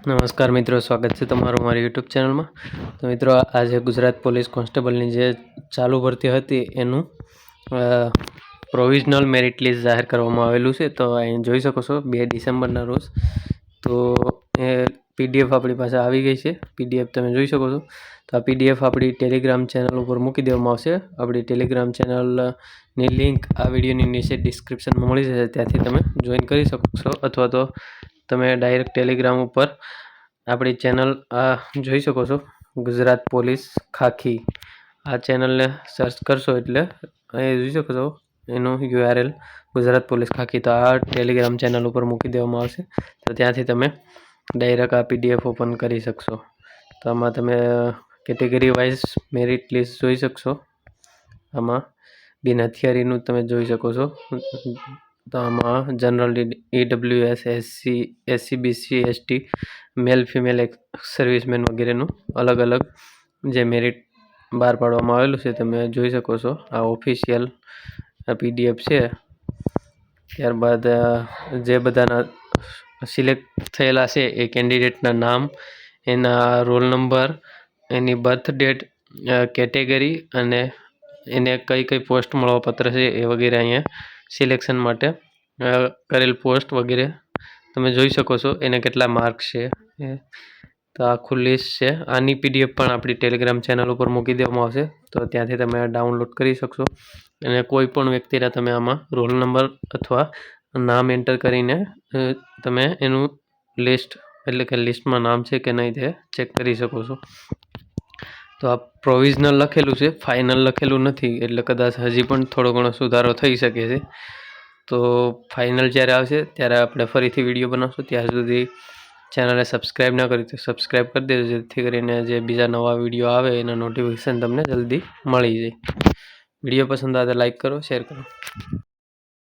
નમસ્કાર મિત્રો, સ્વાગત છે તમારું મારી યુટ્યુબ ચેનલમાં। તો મિત્રો, આજે ગુજરાત પોલીસ કોન્સ્ટેબલની જે ચાલુ ભરતી હતી એનું પ્રોવિઝનલ મેરિટ લિસ્ટ જાહેર કરવામાં આવેલું છે। તો અહીં જોઈ શકો છો 2 ડિસેમ્બરના રોજ તો એ પીડીએફ આપણી પાસે આવી ગઈ છે। પીડીએફ તમે જોઈ શકો છો। તો આ પીડીએફ આપણી ટેલિગ્રામ ચેનલ ઉપર મૂકી દેવામાં આવશે। આપણી ટેલિગ્રામ ચેનલની લિંક આ વિડીયોની નીચે ડિસ્ક્રિપ્શનમાં મળી જશે, ત્યાંથી તમે જોઈન કરી શકો છો, અથવા તો તમે ડાયરેક્ટ ટેલિગ્રામ ઉપર આપણી ચેનલ જોઈ શકો છો, ગુજરાત પોલીસ ખાખી। આ ચેનલને સર્ચ કરશો એટલે અહીં જોઈ શકો છો એનું URL ગુજરાત પોલીસ ખાખી। તો આ ટેલિગ્રામ ચેનલ ઉપર મૂકી દેવામાં આવશે, તો ત્યાંથી તમે ડાયરેક્ટ આ પીડીએફ ઓપન કરી શકશો। તો આમાં તમે કેટેગરી વાઇઝ મેરિટ લિસ્ટ જોઈ શકશો। આમાં બિન હથિયારીનું તમે જોઈ શકો છો। તો આમાં general, EWS, SC BC ST, male female servicemen વગેરેનું અલગ અલગ જે મેરિટ બહાર પાડવામાં આવેલું છે તમે જોઈ શકો છો। આ ઓફિશિયલ પીડીએફ છે। ત્યારબાદ જે બધાના સિલેક્ટ થયેલા છે એ કેન્ડિડેટના નામ, એના રોલ નંબર, એની બર્થ ડેટ, કેટેગરી અને એને કઈ કઈ પોસ્ટ મળવાપાત્ર છે એ વગેરે અહીંયા સિલેક્શન માટે કરેલ પોસ્ટ વગેરે તમે જોઈ શકો છો। એને કેટલા માર્ક્સ છે તો આખું લિસ્ટ છે। આની પીડીએફ પણ આપણી ટેલિગ્રામ ચેનલ ઉપર મૂકી દેવામાં આવશે, તો ત્યાંથી તમે ડાઉનલોડ કરી શકશો। અને કોઈ પણ વ્યક્તિના તમે આમાં રોલ નંબર અથવા નામ એન્ટર કરીને તમે એનું લિસ્ટ, એટલે કે લિસ્ટમાં નામ છે કે નહીં તે ચેક કરી શકો છો। તો આ પ્રોવિઝનલ લખેલું છે, ફાઇનલ લખેલું નથી, એટલે કદાચ હજી પણ થોડો ઘણો સુધારો થઈ શકે છે। તો ફાઇનલ જ્યારે આવશે ત્યારે આપણે ફરીથી વિડીયો બનાવશું। ત્યાં સુધી ચેનલને સબસ્ક્રાઈબ ના કરી તો સબસ્ક્રાઈબ કરી દેજો, જેથી કરીને જે બીજા નવા વિડીયો આવે એના નોટિફિકેશન તમને જલ્દી મળી જાય। વિડીયો પસંદ આવે તો લાઈક કરો, શેર કરો।